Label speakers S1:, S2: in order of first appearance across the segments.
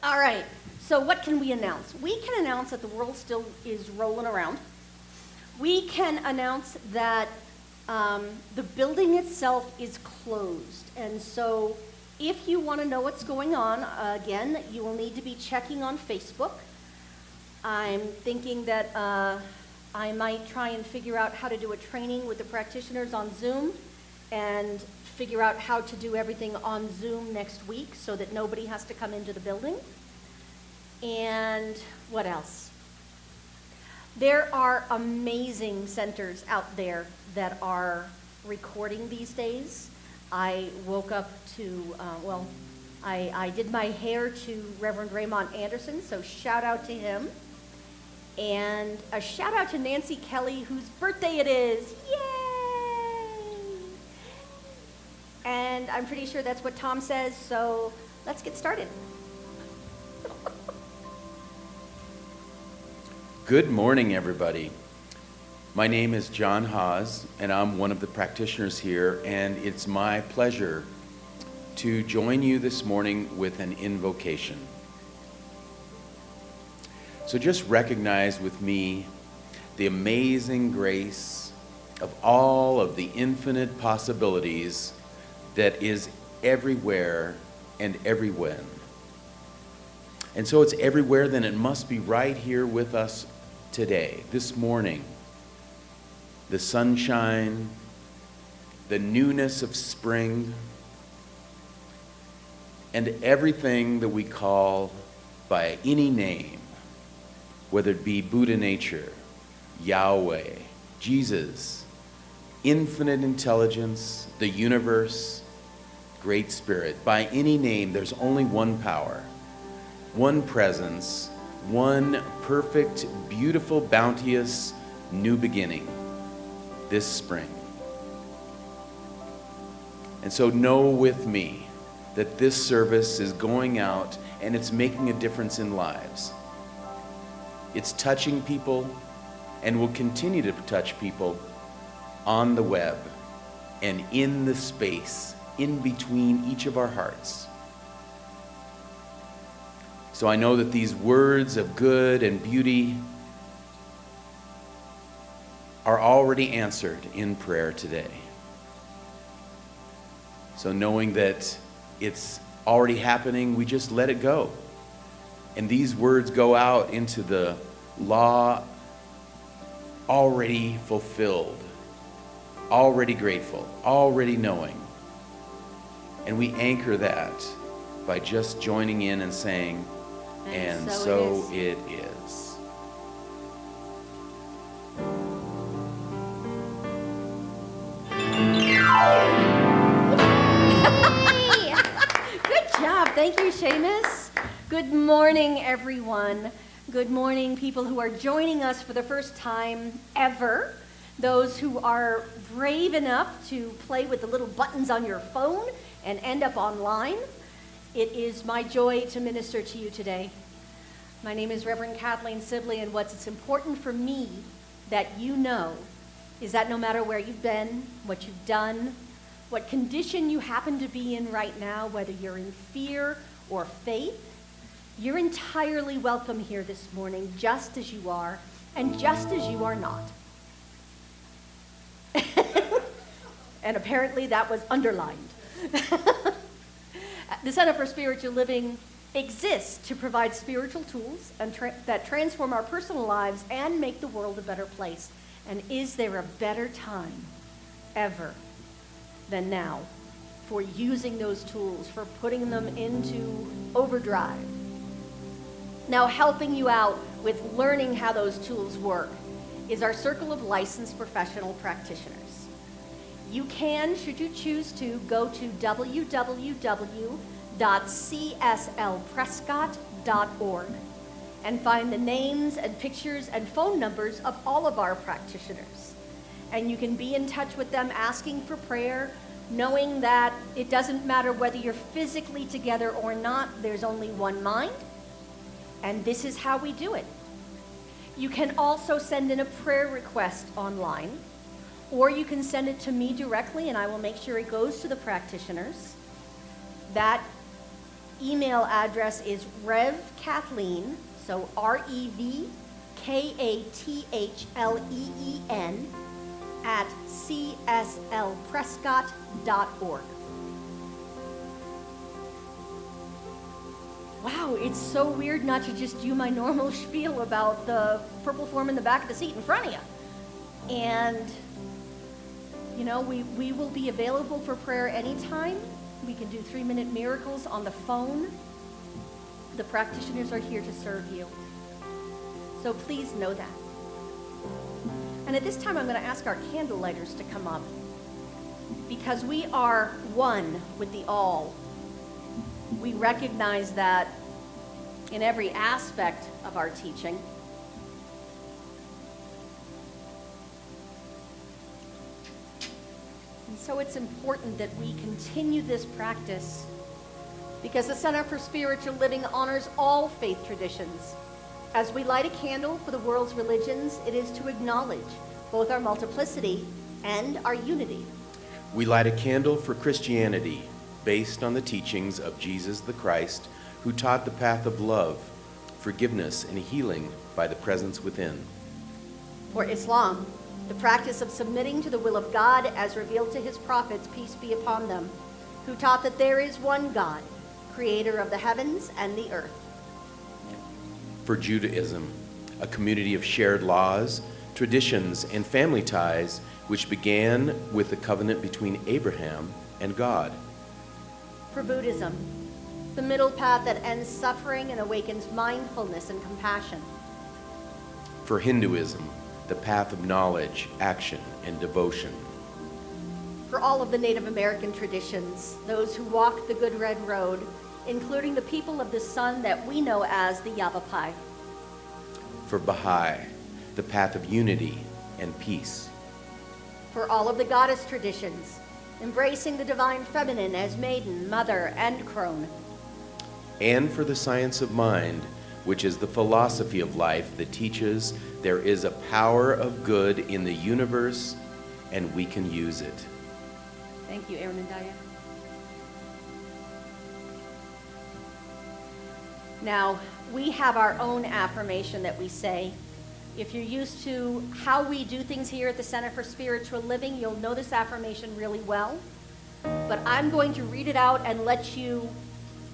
S1: All right, so what can we announce? We can announce that the world still is rolling around. We can announce that the building itself is closed. And so if you want to know what's going on, again, you will need to be checking on Facebook. I'm thinking that I might try and figure out how to do a training with the practitioners on Zoom and figure out how to do everything on Zoom next week so that nobody has to come into the building. And what else? There are amazing centers out there that are recording these days. I woke up to, I did my hair to Reverend Raymond Anderson, so shout out to him. And a shout out to Nancy Kelly, whose birthday it is. Yay! And I'm pretty sure that's what Tom says, so let's get started.
S2: Good morning, everybody. My name is John Haas, and I'm one of the practitioners here, and it's my pleasure to join you this morning with an invocation. So just recognize with me the amazing grace of all of the infinite possibilities that is everywhere and everywhen. And so it's everywhere, then it must be right here with us today, this morning. The sunshine, the newness of spring, and everything that we call by any name, whether it be Buddha nature, Yahweh, Jesus, infinite intelligence, the universe, Great Spirit. By any name, there's only one power, one presence, one perfect, beautiful, bounteous new beginning this spring. And so know with me that this service is going out and it's making a difference in lives. It's touching people and will continue to touch people on the web and in the space in between each of our hearts. So I know that these words of good and beauty are already answered in prayer today. So knowing that it's already happening, we just let it go. And these words go out into the law already fulfilled, already grateful, already knowing. And we anchor that by just joining in and saying, and so it is.
S1: Good job. Thank you, Seamus. Good morning, everyone. Good morning, people who are joining us for the first time ever. Those who are brave enough to play with the little buttons on your phone and end up online. It is my joy to minister to you today. My name is Reverend Kathleen Sibley, and what's important for me that you know is that no matter where you've been, what you've done, what condition you happen to be in right now, whether you're in fear or faith, you're entirely welcome here this morning, just as you are, and just as you are not. And apparently that was underlined. The Center for Spiritual Living exists to provide spiritual tools and that transform our personal lives and make the world a better place. And is there a better time ever than now for using those tools, for putting them into overdrive? Now, helping you out with learning how those tools work is our Circle of Licensed Professional Practitioners. You can, should you choose to, go to www.cslprescott.org and find the names and pictures and phone numbers of all of our practitioners. And you can be in touch with them asking for prayer, knowing that it doesn't matter whether you're physically together or not, there's only one mind, and this is how we do it. You can also send in a prayer request online, or you can send it to me directly, and I will make sure it goes to the practitioners. That email address is revkathleen, so REVKATHLEEN at cslprescott.org. Wow, it's so weird not to just do my normal spiel about the purple form in the back of the seat in front of you. And, you know, we will be available for prayer anytime. We can do 3-minute miracles on the phone. The practitioners are here to serve you. So please know that. And at this time, I'm going to ask our candle lighters to come up, because we are one with the all. We recognize that in every aspect of our teaching. And so it's important that we continue this practice, because the Center for Spiritual Living honors all faith traditions. As we light a candle for the world's religions, it is to acknowledge both our multiplicity and our unity.
S2: We light a candle for Christianity, based on the teachings of Jesus the Christ, who taught the path of love, forgiveness, and healing by the presence within.
S1: For Islam, the practice of submitting to the will of God as revealed to his prophets, peace be upon them, who taught that there is one God, creator of the heavens and the earth.
S2: For Judaism, a community of shared laws, traditions, and family ties, which began with the covenant between Abraham and God.
S1: For Buddhism, the middle path that ends suffering and awakens mindfulness and compassion.
S2: For Hinduism, the path of knowledge, action, and devotion.
S1: For all of the Native American traditions, those who walk the Good Red Road, including the people of the sun that we know as the Yavapai.
S2: For Baha'i, the path of unity and peace.
S1: For all of the goddess traditions, embracing the divine feminine as maiden, mother, and crone.
S2: And for the science of mind, which is the philosophy of life that teaches there is a power of good in the universe and we can use it.
S1: Thank you, Aaron and Daya. Now, we have our own affirmation that we say. If you're used to how we do things here at the Center for Spiritual Living, you'll know this affirmation really well. But I'm going to read it out and let you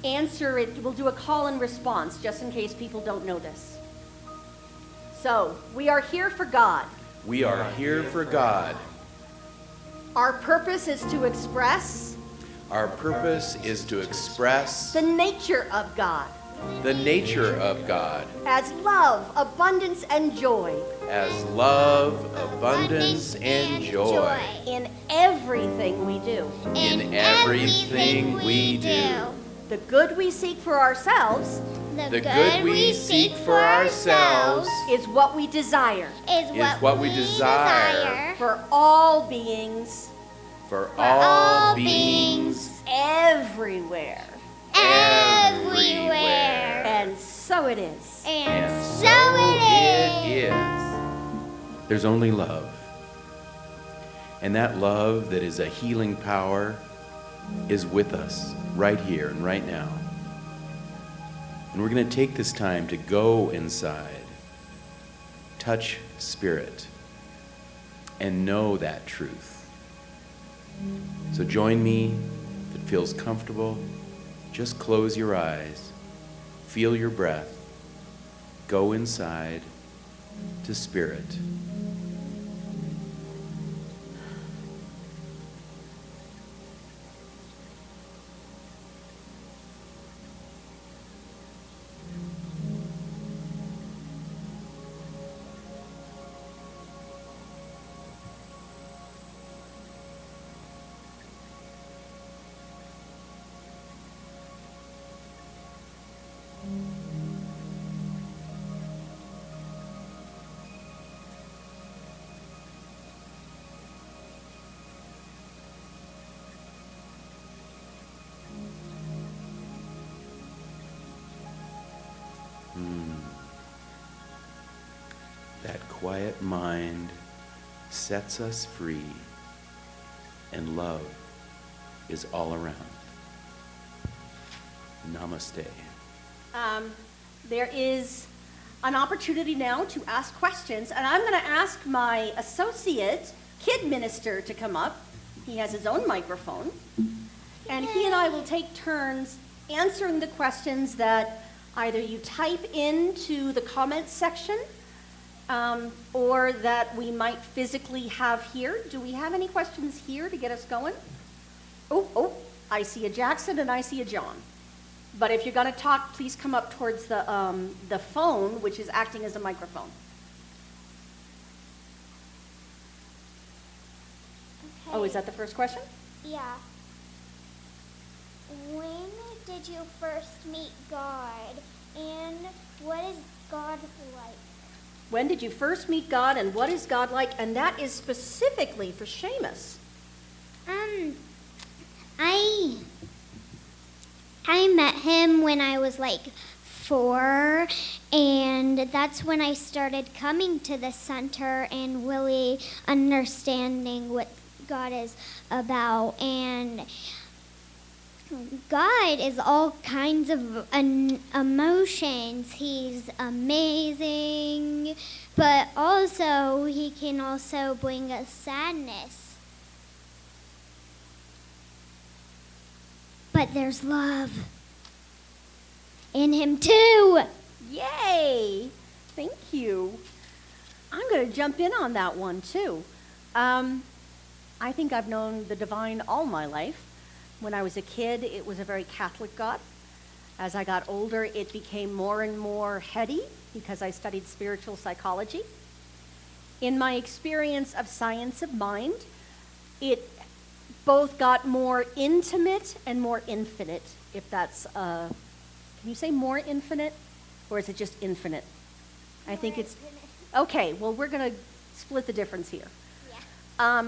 S1: answer it. We'll do a call and response just in case people don't know this. So, we are here for God.
S2: We are here for God.
S1: Our purpose is to express.
S2: Our purpose is to express
S1: The nature of God.
S2: the nature of God
S1: As love, abundance, and joy.
S2: as love, abundance, and joy
S1: In everything we do.
S2: in everything we do.
S1: The good we seek for ourselves
S2: The good we seek for ourselves
S1: is what we desire
S2: is what we desire
S1: for all beings
S2: for all beings
S1: everywhere.
S2: everywhere.
S1: And so it is.
S2: And so it is. There's only love. And that love that is a healing power is with us right here and right now. And we're going to take this time to go inside, touch spirit, and know that truth. So join me if it feels comfortable. Just close your eyes, feel your breath, go inside to spirit. That quiet mind sets us free, and love is all around. Namaste.
S1: There is an opportunity now to ask questions, and I'm going to ask my associate kid minister to come up. He has his own microphone, and he and I will take turns answering the questions that either you type into the comments section or that we might physically have here. Do we have any questions here to get us going? Oh, I see a Jackson and I see a John. But if you're going to talk, please come up towards the phone, which is acting as a microphone.
S3: Okay.
S1: Oh, is that the first question?
S3: Yeah. When did you first meet God, and what is God like?
S1: When did you first meet God, and what is God like? And that is specifically for Seamus.
S3: I met him when I was like 4, and that's when I started coming to the center and really understanding what God is about. And God is all kinds of emotions. He's amazing, but also he can also bring us sadness. But there's love in him too.
S1: Yay! Thank you. I'm going to jump in on that one too. I think I've known the divine all my life. When I was a kid, it was a very Catholic God. As I got older, it became more and more heady because I studied spiritual psychology. In my experience of science of mind, it both got more intimate and more infinite, if that's, can you say more infinite? Or is it just infinite? I think it's, okay, well, we're going to split the difference here.
S3: Yeah.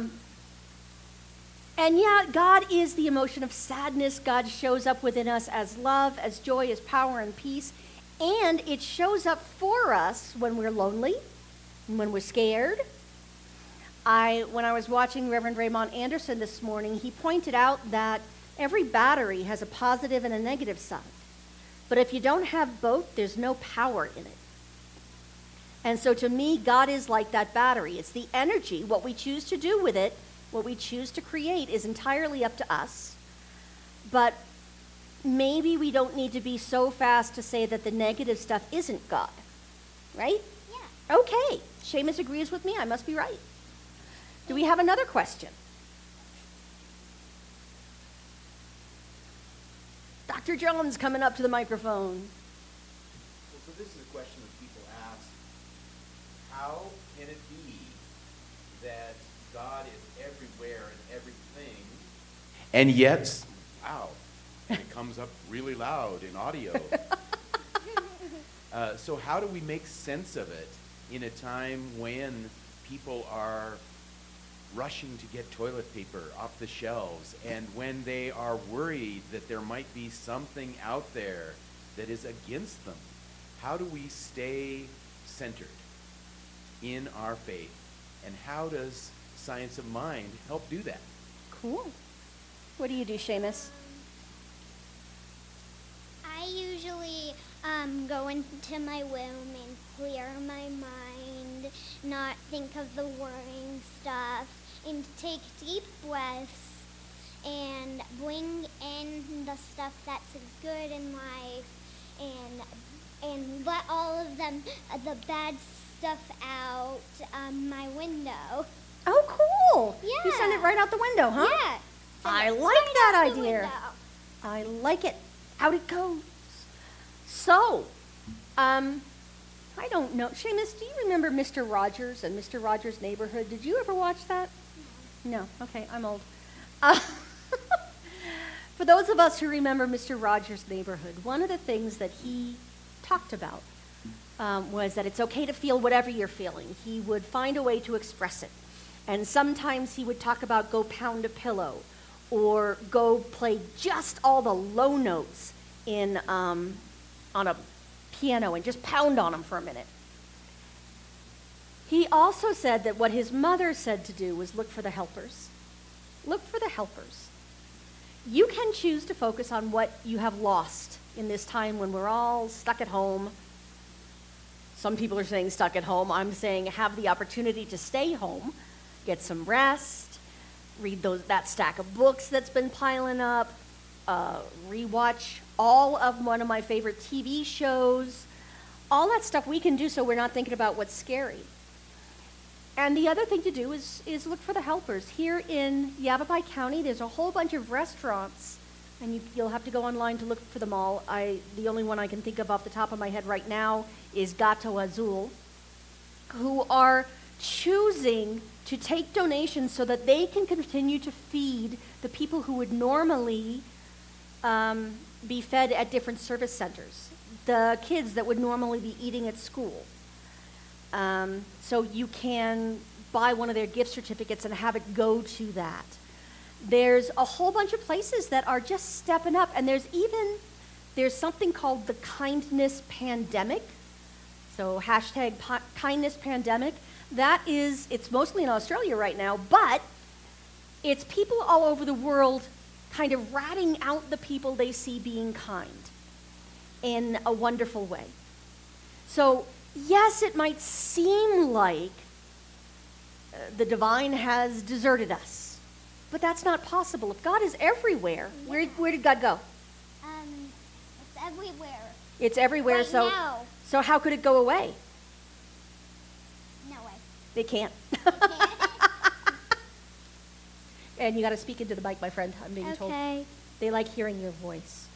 S1: And yeah, God is the emotion of sadness. God shows up within us as love, as joy, as power and peace. And it shows up for us when we're lonely, and when we're scared. When I was watching Reverend Raymond Anderson this morning, he pointed out that every battery has a positive and a negative side. But if you don't have both, there's no power in it. And so to me, God is like that battery. It's the energy. What we choose to do with it, what we choose to create, is entirely up to us. But maybe we don't need to be so fast to say that the negative stuff isn't God. Right?
S3: Yeah.
S1: Okay. Seamus agrees with me. I must be right. Do we have another question? Dr. Jones coming up to the microphone.
S2: Well, so this is a question that people ask. How can it be that God is everywhere and everything, and yet, wow, it comes up really loud in audio. So how do we make sense of it in a time when people are rushing to get toilet paper off the shelves, and when they are worried that there might be something out there that is against them? How do we stay centered in our faith, and how does science of mind help do that?
S1: Cool. What do you do, Seamus?
S3: I usually go into my room and clear my mind, not think of the worrying stuff, and take deep breaths and bring in the stuff that's good in life, and let all of them, the bad stuff out my window.
S1: Oh, cool.
S3: Yeah.
S1: You send it right out the window, huh?
S3: Yeah.
S1: I
S3: Send it
S1: like
S3: right
S1: that
S3: out the
S1: idea.
S3: window.
S1: I like it. Out it goes. So, I don't know. Seamus, do you remember Mr. Rogers and Mr. Rogers' Neighborhood? Did you ever watch that? No. Okay, I'm old. For those of us who remember Mr. Rogers' Neighborhood, one of the things that he talked about was that it's okay to feel whatever you're feeling. He would find a way to express it. And sometimes he would talk about go pound a pillow, or go play just all the low notes on a piano and just pound on them for a minute. He also said that what his mother said to do was look for the helpers. Look for the helpers. You can choose to focus on what you have lost in this time when we're all stuck at home. Some people are saying stuck at home. I'm saying have the opportunity to stay home, get some rest, read that stack of books that's been piling up, rewatch all of one of my favorite TV shows, all that stuff we can do so we're not thinking about what's scary. And the other thing to do is look for the helpers. Here in Yavapai County, there's a whole bunch of restaurants, and you'll have to go online to look for them all. The only one I can think of off the top of my head right now is Gato Azul, who are choosing to take donations so that they can continue to feed the people who would normally be fed at different service centers, the kids that would normally be eating at school. So you can buy one of their gift certificates and have it go to that. There's a whole bunch of places that are just stepping up, and there's something called the kindness pandemic. So hashtag kindness pandemic. It's mostly in Australia right now, but it's people all over the world kind of ratting out the people they see being kind in a wonderful way. So yes, it might seem like the divine has deserted us, but that's not possible. If God is everywhere, where did God go?
S3: It's everywhere.
S1: It's everywhere,
S3: Right now.
S1: So how could it go away?
S3: No way.
S1: They can't. And you got to speak into the mic, my friend, I'm being told.
S3: Okay.
S1: They like hearing your voice.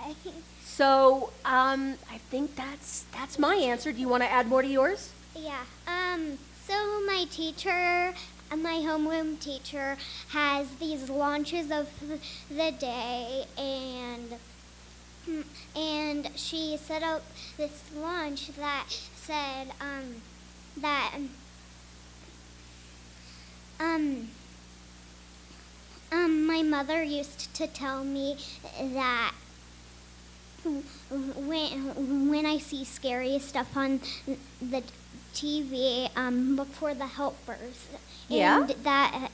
S3: Okay.
S1: So I think that's my answer. Do you want to add more to yours?
S3: Yeah. So my teacher, my homeroom teacher, has these launches of the day, and she set up this launch that said my mother used to tell me that when I see scary stuff on the TV, look for the helpers.
S1: Yeah.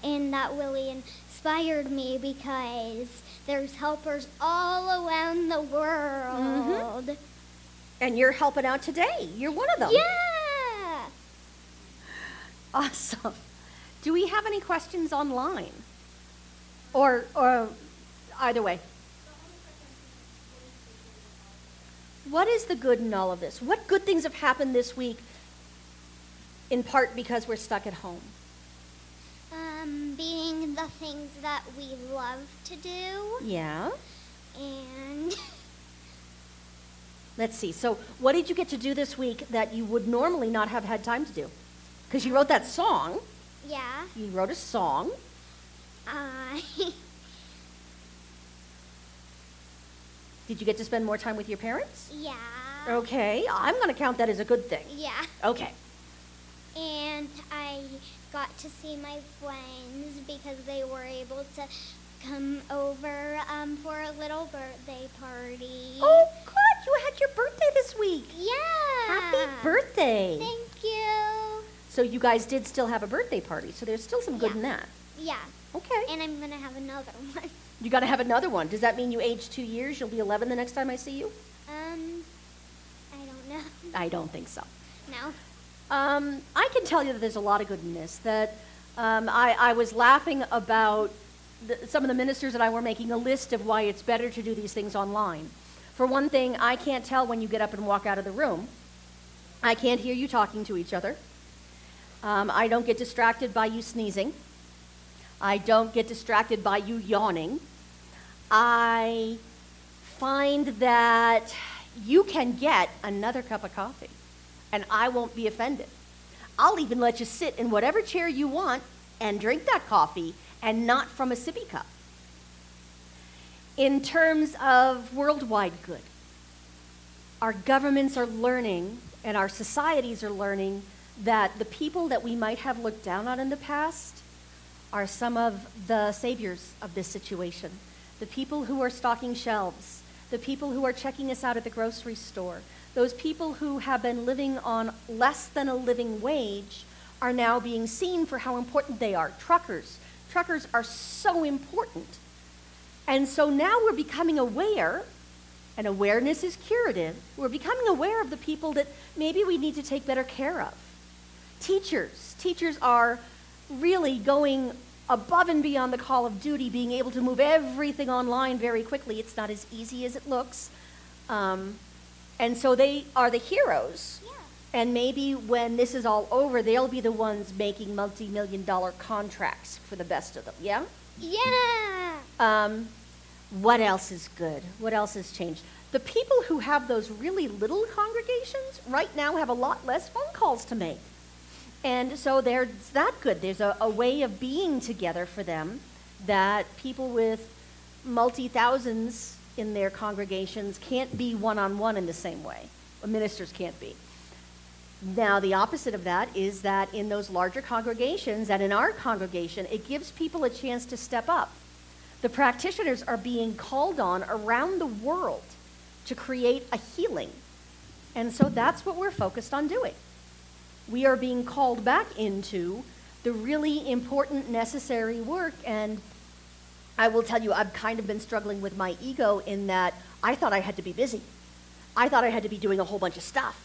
S3: And that really inspired me because there's helpers all around the world.
S1: Mm-hmm. And you're helping out today. You're one of them.
S3: Yeah.
S1: Awesome. Do we have any questions online? Or either way. What is the good in all of this? What good things have happened this week, in part because we're stuck at home?
S3: Being the things that we love to do.
S1: Yeah.
S3: And
S1: Let's see. So what did you get to do this week that you would normally not have had time to do? Because you wrote that song.
S3: yeah,
S1: You wrote a song. Did you get to spend more time with your parents?
S3: yeah,
S1: Okay. I'm going to count that as a good thing.
S3: yeah.
S1: Okay.
S3: And I got to see my friends because they were able to come over for a little birthday party.
S1: Oh, good. You had your birthday this week.
S3: Yeah.
S1: Happy birthday.
S3: Thank you.
S1: So you guys did still have a birthday party, so there's still some good
S3: Yeah.
S1: in that.
S3: Yeah.
S1: Okay.
S3: And I'm going to have another one.
S1: You got to have another one. Does that mean you aged 2 years? You'll be 11 the next time I see you?
S3: I don't know.
S1: I don't think so.
S3: No.
S1: I can tell you that there's a lot of good in this. That I was laughing about some of the ministers and I were making a list of why it's better to do these things online. For one thing, I can't tell when you get up and walk out of the room. I can't hear you talking to each other. I don't get distracted by you sneezing. I don't get distracted by you yawning. I find that you can get another cup of coffee, and I won't be offended. I'll even let you sit in whatever chair you want and drink that coffee, and not from a sippy cup. In terms of worldwide good, our governments are learning, and our societies are learning, that the people that we might have looked down on in the past are some of the saviors of this situation. The people who are stocking shelves, the people who are checking us out at the grocery store, those people who have been living on less than a living wage are now being seen for how important they are. Truckers are so important. And so now we're becoming aware, And awareness is curative. We're becoming aware of the people that maybe we need to take better care of. Teachers are really going above and beyond the call of duty, being able to move everything online very quickly. It's not as easy as it looks. And so they are the heroes.
S3: Yeah.
S1: And maybe when this is all over, they'll be the ones making multi-million-dollar contracts for the best of them, yeah?
S3: Yeah.
S1: What else is good? What else has changed? The people who have those really little congregations right now have a lot less phone calls to make. And so there's that good. There's a way of being together for them that people with multi-thousands in their congregations can't be one-on-one in the same way. Ministers can't be. Now, the opposite of that is that in those larger congregations and in our congregation, it gives people a chance to step up. The practitioners are being called on around the world to create a healing. And so that's what we're focused on doing. We are being called back into the really important, necessary work. And I will tell you, I've kind of been struggling with my ego in that I thought I had to be busy. I thought I had to be doing a whole bunch of stuff.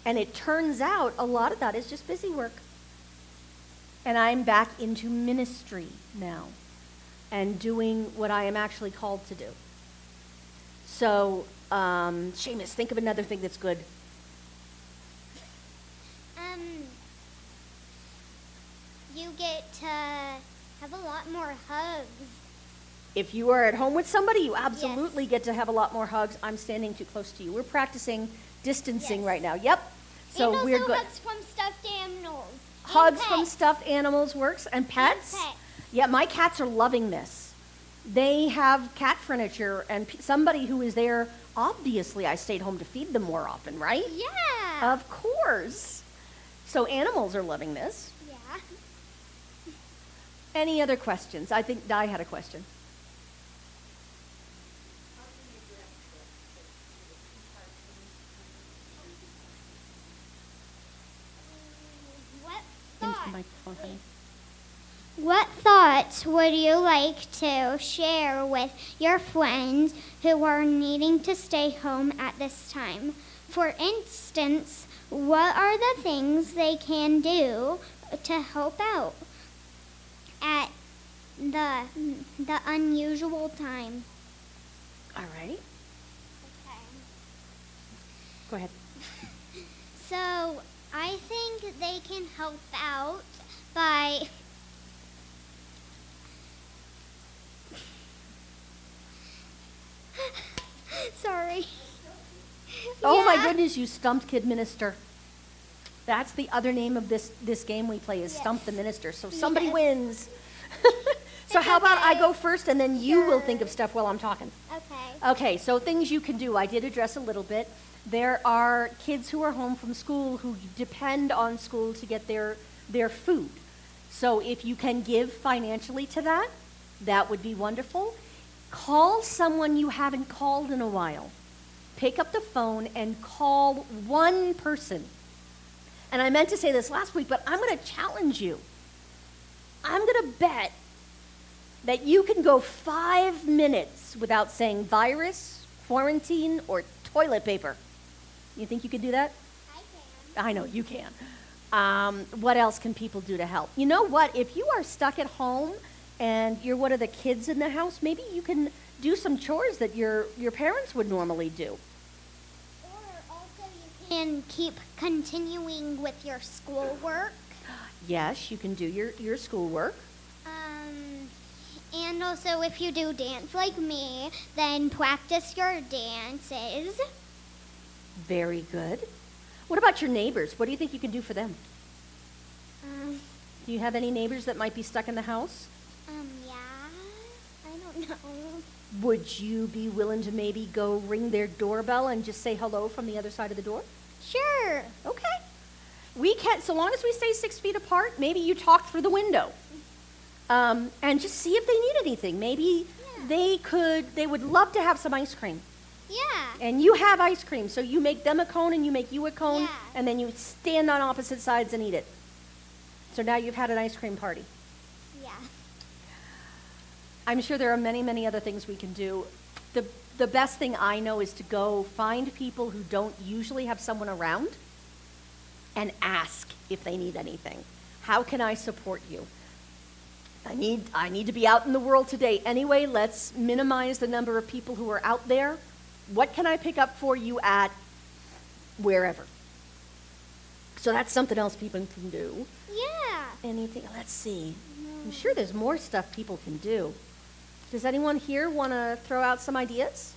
S1: And it turns out a lot of that is just busy work. And I'm back into ministry now and doing what I am actually called to do. So, Seamus, think of another thing that's good.
S3: You get to have a lot more hugs.
S1: If you are at home with somebody, you absolutely get to have a lot more hugs. I'm standing too close to you. We're practicing distancing right now. Yep. So
S3: and
S1: we're
S3: also
S1: good.
S3: hugs from stuffed animals.
S1: Hugs
S3: and
S1: from
S3: pets.
S1: stuffed animals works. And pets?
S3: And pets.
S1: Yeah, my cats are loving this. They have cat furniture, and somebody who is there, obviously I stayed home to feed them more often, right?
S3: Yeah.
S1: Of course. So animals are loving this.
S3: Yeah.
S1: Any other questions? I think Di had a question. Into the microphone, honey.
S3: What thoughts would you like to share with your friends who are needing to stay home at this time? For instance, what are the things they can do to help out at the unusual time?
S1: All right.
S3: Okay.
S1: Go ahead.
S3: So I think they can help out by sorry.
S1: Oh my
S3: Yeah.
S1: goodness, you stumped Kid Minister. That's the other name of this game we play is Stump the Minister. So somebody
S3: Yes.
S1: wins. So
S3: It's
S1: how about I
S3: okay.
S1: go first and then you will
S3: Sure.
S1: think of stuff while I'm talking.
S3: Okay.
S1: Okay, so things you can do. I did address a little bit. There are kids who are home from school who depend on school to get their food. So if you can give financially to that, that would be wonderful. Call someone you haven't called in a while. Pick up the phone and call one person. And I meant to say this last week, but I'm going to challenge you. I'm going to bet that you can go 5 minutes without saying virus, quarantine, or toilet paper. You think you could do that?
S3: I can.
S1: I know you can. What else can people do to help? You know what? If you are stuck at home and you're one of the kids in the house, maybe you can do some chores that your parents would normally do.
S3: Or also you can keep continuing with your schoolwork.
S1: Yes, you can do your schoolwork.
S3: And also if you do dance like me, then practice your dances.
S1: Very good. What about your neighbors? What do you think you can do for them? Do you have any neighbors that might be stuck in the house?
S3: Yeah, I don't know.
S1: Would you be willing to maybe go ring their doorbell and just say hello from the other side of the door?
S3: Sure.
S1: Okay. We can, so long as we stay 6 feet apart, maybe you talk through the window. And just see if they need anything. Maybe they would love to have some ice cream.
S3: Yeah.
S1: And you have ice cream, so you make them a cone and you make you a cone,
S3: Yeah.
S1: and then you stand on opposite sides and eat it. So now you've had an ice cream party.
S3: Yeah.
S1: I'm sure there are many, many other things we can do. the best thing I know is to go find people who don't usually have someone around and ask if they need anything. How can I support you? I need to be out in the world today. Anyway, let's minimize the number of people who are out there. What can I pick up for you at wherever? So that's something else people can do.
S3: Yeah.
S1: Anything, let's see. I'm sure there's more stuff people can do. Does anyone here want to throw out some ideas?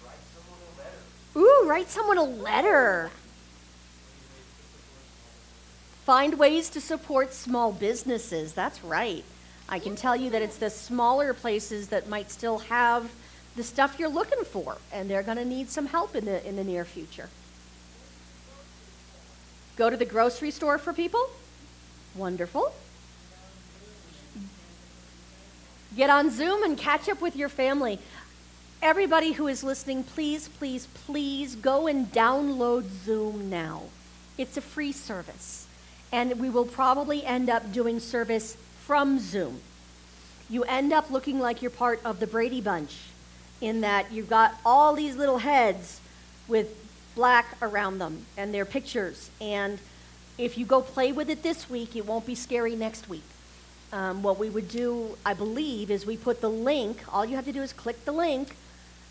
S4: Write someone a letter.
S1: Ooh, write someone a letter. Find ways to support small businesses. That's right. I can tell you that it's the smaller places that might still have the stuff you're looking for, and they're going to need some help in the near future. Go to the grocery store for people? Wonderful. Get on Zoom and catch up with your family. Everybody who is listening, please, please, please go and download Zoom now. It's a free service. And we will probably end up doing service from Zoom. You end up looking like you're part of the Brady Bunch in that you've got all these little heads with black around them and their pictures. And if you go play with it this week, it won't be scary next week. What we would do, I believe, is we put the link, all you have to do is click the link,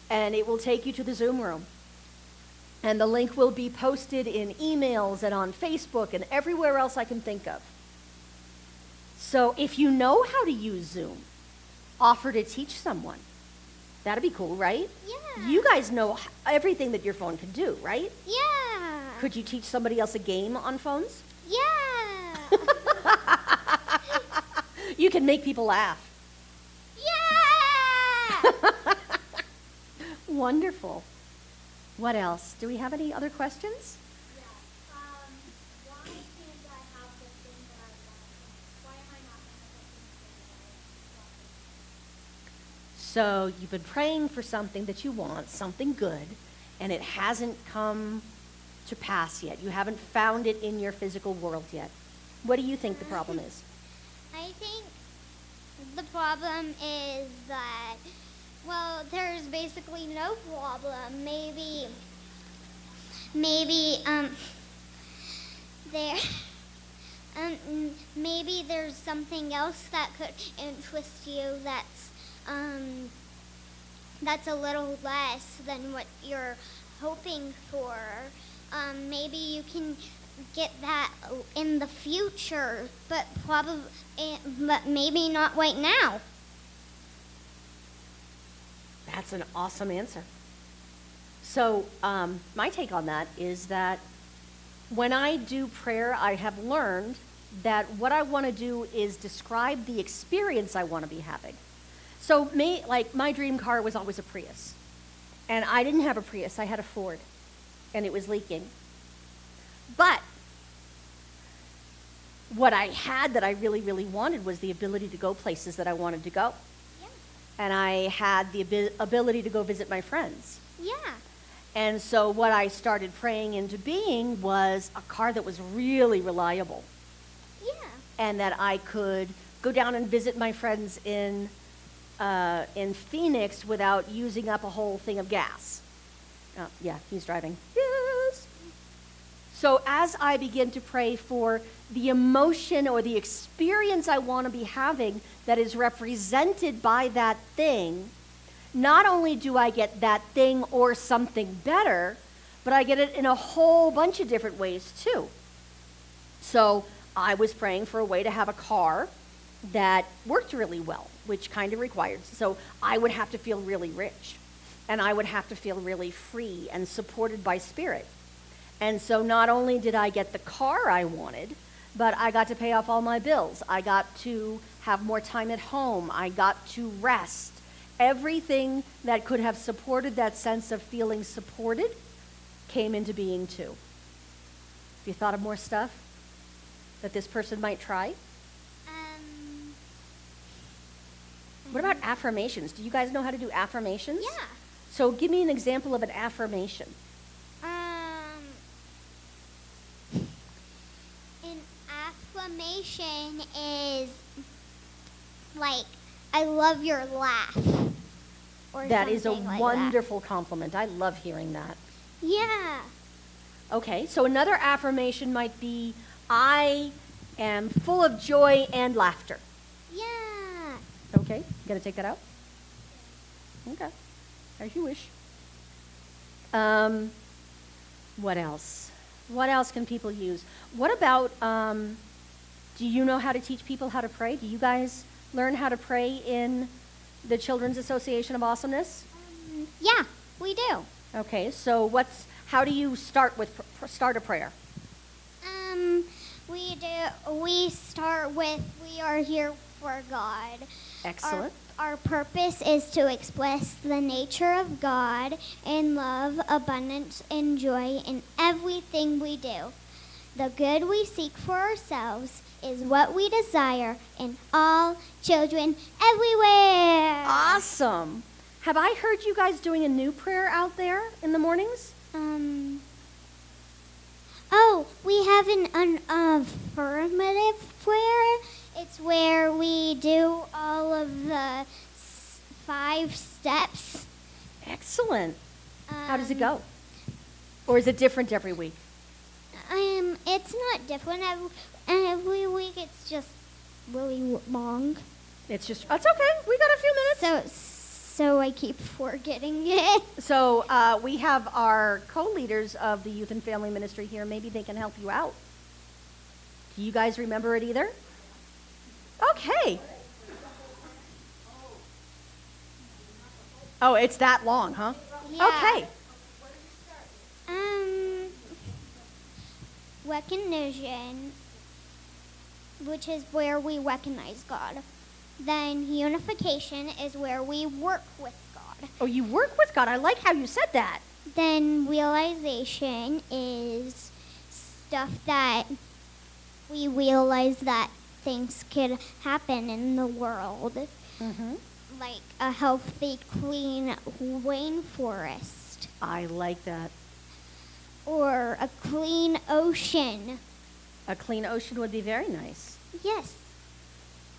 S1: and it will take you to the Zoom room. And the link will be posted in emails and on Facebook and everywhere else I can think of. So if you know how to use Zoom, offer to teach someone. That'd be cool, right?
S3: Yeah.
S1: You guys know everything that your phone can do, right?
S3: Yeah.
S1: Could you teach somebody else a game on phones?
S3: Yeah.
S1: You can make people laugh.
S3: Yeah.
S1: Wonderful. What else? Do we have any other questions?
S3: Why can't I have the thing that I want? Why am I not
S1: So you've been praying for something that you want, something good, and it hasn't come to pass yet. You haven't found it in your physical world yet. What do you think the problem is?
S3: I think the problem is that, well, there's basically no problem. Maybe there, maybe there's something else that could interest you that's a little less than what you're hoping for. Maybe you can get that in the future, but maybe not right now.
S1: That's an awesome answer. So my take on that is that when I do prayer, I have learned that what I want to do is describe the experience I want to be having. So my dream car was always a Prius. And I didn't have a Prius, I had a Ford. And it was leaking. But what I had that I really, really wanted was the ability to go places that I wanted to go.
S3: Yeah.
S1: And I had the ability to go visit my friends.
S3: Yeah.
S1: And so what I started praying into being was a car that was really reliable.
S3: Yeah.
S1: And that I could go down and visit my friends in Phoenix without using up a whole thing of gas. Yeah, he's driving. Yes. So as I begin to pray for the emotion or the experience I want to be having that is represented by that thing, not only do I get that thing or something better, but I get it in a whole bunch of different ways too. So I was praying for a way to have a car that worked really well, which kind of required. So I would have to feel really rich, and I would have to feel really free and supported by Spirit. And so not only did I get the car I wanted, but I got to pay off all my bills. I got to have more time at home. I got to rest. Everything that could have supported that sense of feeling supported came into being too. Have you thought of more stuff that this person might try? What about affirmations? Do you guys know how to do affirmations?
S3: Yeah.
S1: So give me an example of an affirmation.
S3: An affirmation is like, I love your laugh. or
S1: That is a
S3: something like that.
S1: wonderful compliment. I love hearing that.
S3: Yeah.
S1: Okay, so another affirmation might be, I am full of joy and laughter.
S3: Yeah.
S1: Okay, you gonna take that out? Okay, as you wish. What else? What else can people use? What about, do you know how to teach people how to pray? Do you guys learn how to pray in the Children's Association of Awesomeness?
S3: Yeah, we do.
S1: Okay, so how do you start a prayer?
S3: We start with, we are here for God.
S1: Excellent.
S3: Our purpose is to express the nature of God in love, abundance, and joy in everything we do. The good we seek for ourselves is what we desire in all children everywhere.
S1: Awesome. Have I heard you guys doing a new prayer out there in the mornings?
S3: Oh, we have an affirmative prayer. It's where we do all of the 5 steps.
S1: Excellent. How does it go? Or is it different every week?
S3: It's not different every week. It's just really long.
S1: That's okay. We got a few minutes.
S3: So I keep forgetting it.
S1: So we have our co-leaders of the Youth and Family Ministry here. Maybe they can help you out. Do you guys remember it either? Okay. Oh, it's that long, huh?
S3: Yeah.
S1: Okay.
S3: Recognition, which is where we recognize God. Then unification is where we work with God.
S1: Oh, you work with God. I like how you said that.
S3: Then realization is stuff that we realize that things could happen in the world.
S1: Mm-hmm.
S3: Like a healthy, clean rainforest.
S1: I like that.
S3: Or a clean ocean.
S1: A clean ocean would be very nice.
S3: Yes.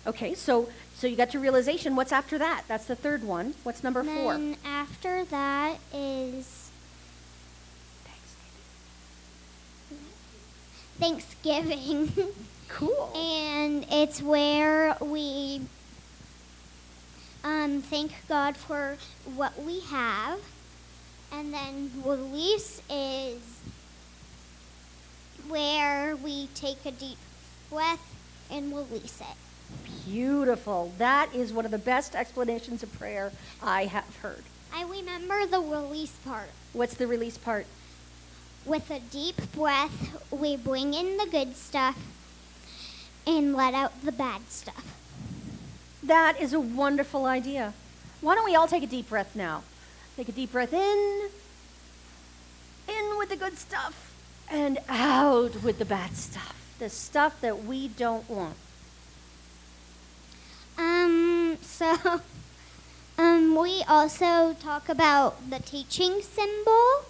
S1: Okay, so you got your realization. What's after that? That's the third one. What's number 4?
S3: Then after that is Thanksgiving.
S1: Cool.
S3: And it's where we thank God for what we have. And then release is where we take a deep breath and release it.
S1: Beautiful. That is one of the best explanations of prayer I have heard.
S3: I remember the release part.
S1: What's the release part?
S3: With a deep breath, we bring in the good stuff and let out the bad stuff.
S1: That is a wonderful idea. Why don't we all take a deep breath now? Take a deep breath in with the good stuff, and out with the bad stuff, the stuff that we don't want.
S3: We also talk about the teaching symbol.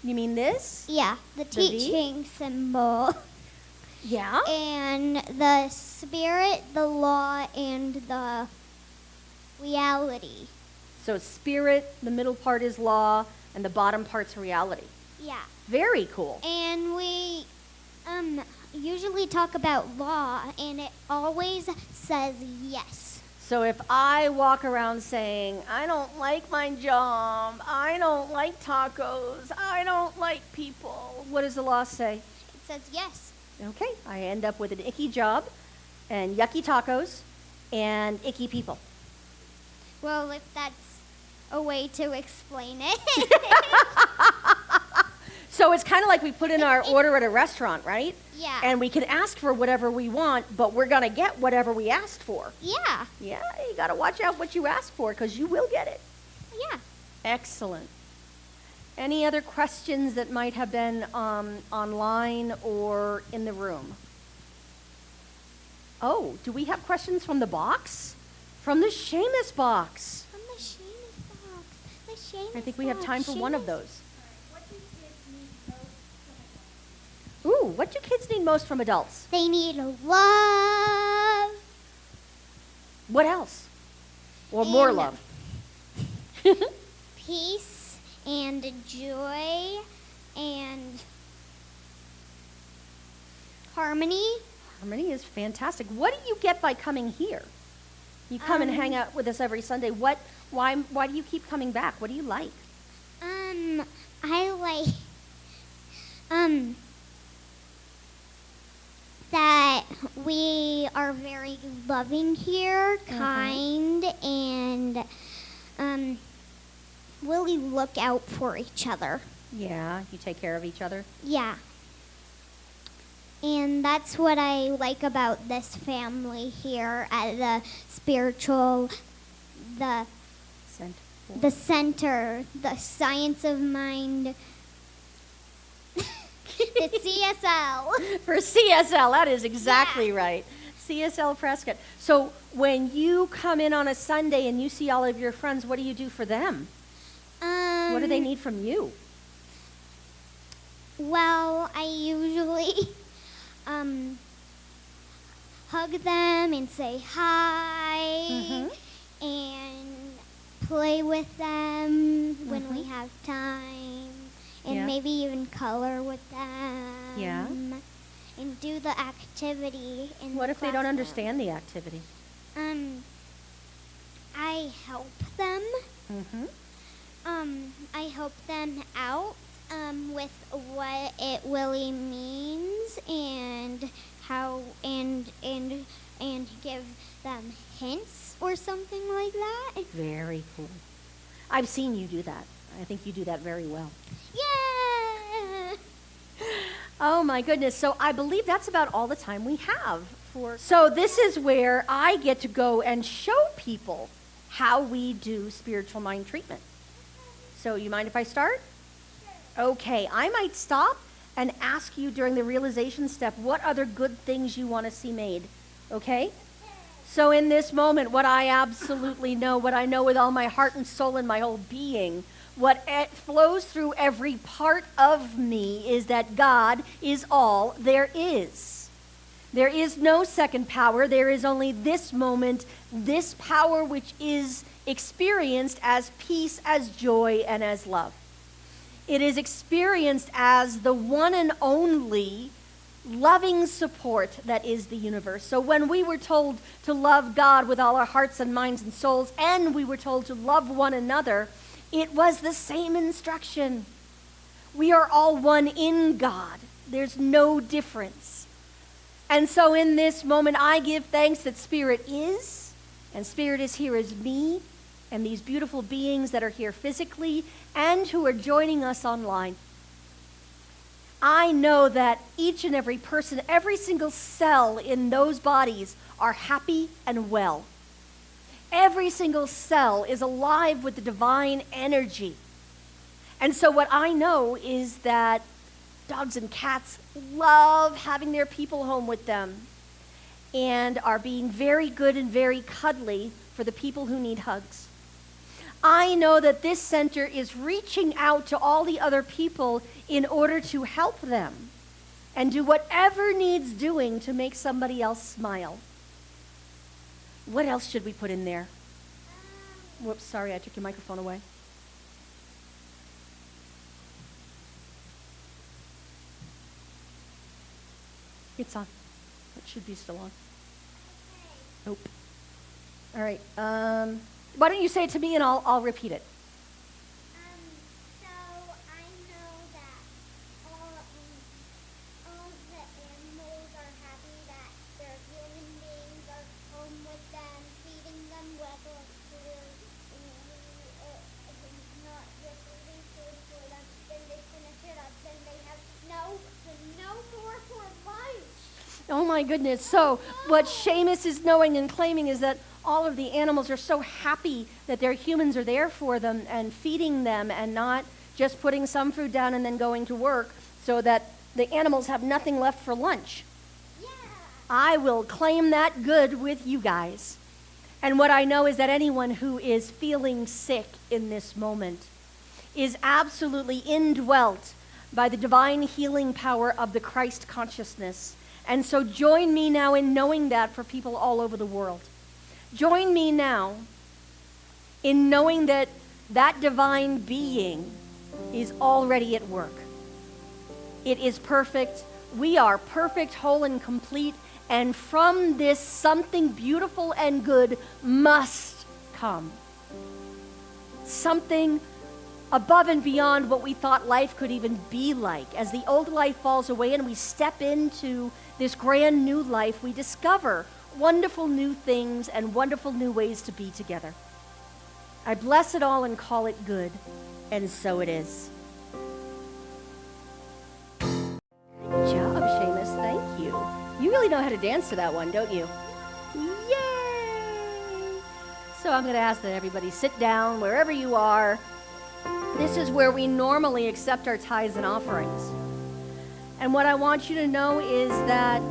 S1: You mean this?
S3: Yeah, the
S1: V?
S3: teaching symbol.
S1: Yeah.
S3: And the spirit, the law, and the reality.
S1: So spirit, the middle part is law, and the bottom part's reality.
S3: Yeah.
S1: Very cool.
S3: And we usually talk about law, and it always says yes.
S1: So if I walk around saying, I don't like my job, I don't like tacos, I don't like people, what does the law say?
S3: It says yes.
S1: Okay, I end up with an icky job and yucky tacos and icky people.
S3: Well, if that's a way to explain it.
S1: So it's kind of like we put in our order at a restaurant, right?
S3: Yeah.
S1: And we can ask for whatever we want, but we're going to get whatever we asked for.
S3: Yeah.
S1: Yeah, you got to watch out what you ask for because you will get it.
S3: Yeah.
S1: Excellent. Any other questions that might have been online or in the room? Oh, do we have questions from the box? From the Seamus box.
S3: From the Seamus box. The Seamus
S1: I think we have
S3: box.
S1: time for one of
S3: Seamus.
S1: those. Ooh, what do kids need most from adults?
S3: They need love.
S1: What else? Or more
S3: And-
S1: love?
S3: peace and joy and harmony.
S1: Harmony is fantastic. What do you get by coming here? You come and hang out with us every Sunday. Why do you keep coming back? What do you like?
S3: I like that we are very loving here, kind, and really look out for each other.
S1: Yeah, you take care of each other.
S3: Yeah. And that's what I like about this family here at the the center, the science of mind, the CSL.
S1: For CSL, that is exactly right. CSL Prescott. So when you come in on a Sunday and you see all of your friends, what do you do for them? What do they need from you?
S3: Well, I usually hug them and say hi and play with them when we have time, and maybe even color with them and do the activity.
S1: What if they don't understand the activity?
S3: I help them. I help them out with what it really means and how and give them hints or something like that.
S1: Very cool. I've seen you do that. I think you do that very well.
S3: Yeah.
S1: Oh my goodness. So I believe that's about all the time we have for. So this is where I get to go and show people how we do spiritual mind treatment. So you mind if I start? Okay, I might stop and ask you during the realization step what other good things you want to see made. Okay? So in this moment, what I absolutely know, what I know with all my heart and soul and my whole being, what flows through every part of me is that God is all there is. There is no second power. There is only this moment, this power which is experienced as peace, as joy, and as love. It is experienced as the one and only loving support that is the universe. So when we were told to love God with all our hearts and minds and souls, and we were told to love one another, it was the same instruction. We are all one in God. There's no difference. And so in this moment, I give thanks that Spirit is, and Spirit is here as me, and these beautiful beings that are here physically and who are joining us online. I know that each and every person, every single cell in those bodies are happy and well. Every single cell is alive with the divine energy. And so what I know is that dogs and cats love having their people home with them and are being very good and very cuddly for the people who need hugs. I know that this center is reaching out to all the other people in order to help them and do whatever needs doing to make somebody else smile. What else should we put in there? Whoops, sorry, I took your microphone away. It's on. It should be still on. Nope. All right. Why don't you say it to me and I'll repeat it.
S3: So I know that all the animals are happy that their human beings are home with them, feeding them whether not just eating food for them. Then they finish it up. Then they have no more for lunch.
S1: Oh my goodness. So what Seamus is knowing and claiming is that all of the animals are so happy that their humans are there for them and feeding them and not just putting some food down and then going to work so that the animals have nothing left for lunch.
S3: Yeah.
S1: I will claim that good with you guys. And what I know is that anyone who is feeling sick in this moment is absolutely indwelt by the divine healing power of the Christ consciousness. And so join me now in knowing that for people all over the world. Join me now in knowing that that divine being is already at work. It is perfect. We are perfect, whole, and complete. And from this, something beautiful and good must come. Something above and beyond what we thought life could even be like. As the old life falls away and we step into this grand new life, we discover wonderful new things and wonderful new ways to be together. I bless it all and call it good, and so it is. Good job, Seamus. Thank you. You really know how to dance to that one, don't you? Yay! So I'm going to ask that everybody sit down wherever you are. This is where we normally accept our tithes and offerings. And what I want you to know is that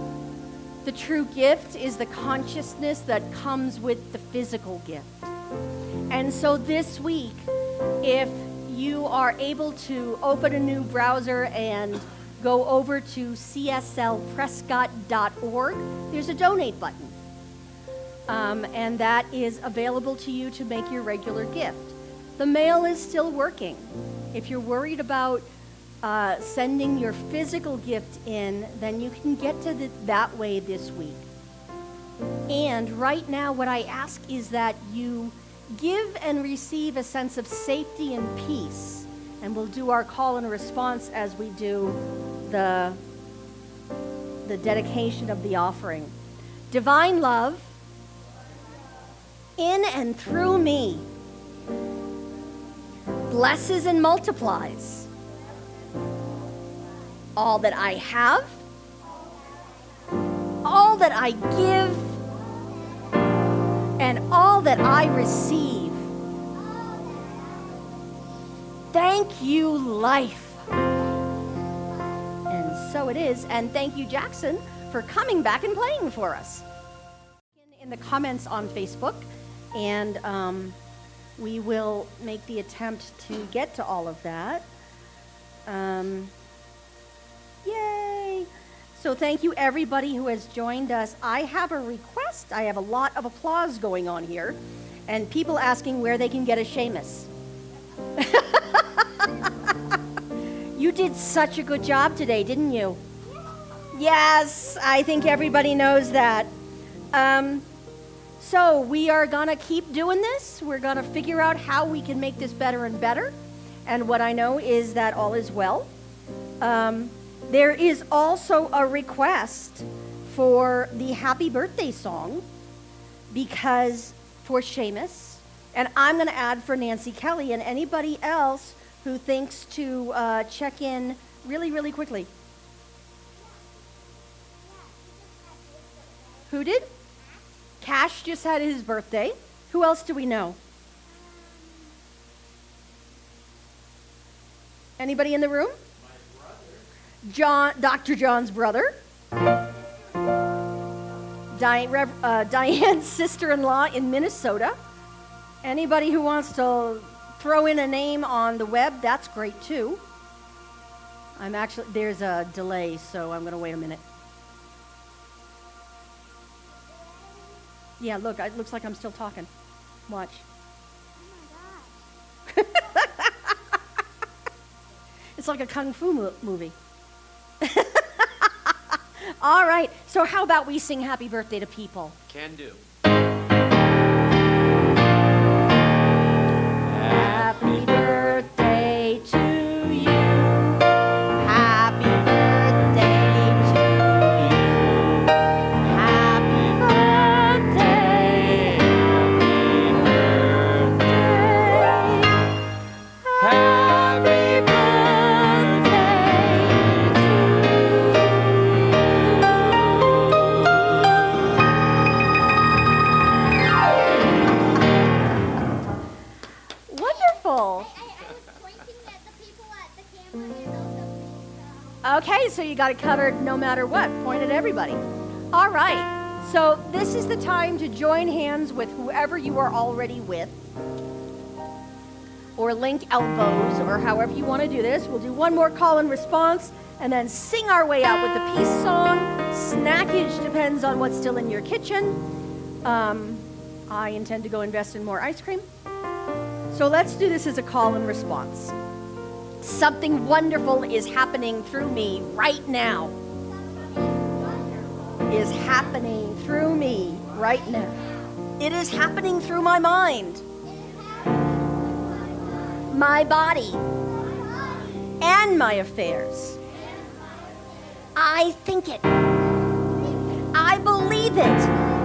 S1: the true gift is the consciousness that comes with the physical gift. And so this week, if you are able to open a new browser and go over to cslprescott.org, there's a donate button. And that is available to you to make your regular gift. The mail is still working. If you're worried about sending your physical gift in, then you can get to that way this week. And right now, what I ask is that you give and receive a sense of safety and peace. And we'll do our call and response as we do the dedication of the offering. Divine love in and through me blesses and multiplies all that I have, all that I give, and all that I receive. Thank you, life. And so it is. And thank you, Jackson, for coming back and playing for us. In the comments on Facebook, and we will make the attempt to get to all of that. Yay! So thank you, everybody who has joined us. I have a request. I have a lot of applause going on here, and people asking where they can get a Seamus. You did such a good job today, didn't you? Yes, I think everybody knows that. So we are going to keep doing this. We're going to figure out how we can make this better and better. And what I know is that all is well. There is also a request for the happy birthday song because for Seamus. And I'm going to add for Nancy Kelly and anybody else who thinks to check in really, really quickly. Who did? Cash just had his birthday. Who else do we know? Anybody in the room? My brother. Dr. John's brother. Diane's sister-in-law in Minnesota. Anybody who wants to throw in a name on the web, that's great too. There's a delay, so I'm going to wait a minute. Yeah, look, it looks like I'm still talking. Watch.
S3: Oh my gosh.
S1: It's like a kung fu movie. All right, so how about we sing happy birthday to people?
S4: Can do.
S1: Happy birthday to you. Happy birthday to you. Happy birthday. Happy Okay, so you got it covered no matter what. Point at everybody. All right, so this is the time to join hands with whoever you are already with, or link elbows, or however you want to do this. We'll do one more call and response, and then sing our way out with the peace song. Snackage depends on what's still in your kitchen. I intend to go invest in more ice cream. So let's do this as a call and response. Something wonderful is happening through me right now. Is happening through me right now. It is happening through my mind, my body, and my affairs. I think it. I believe it.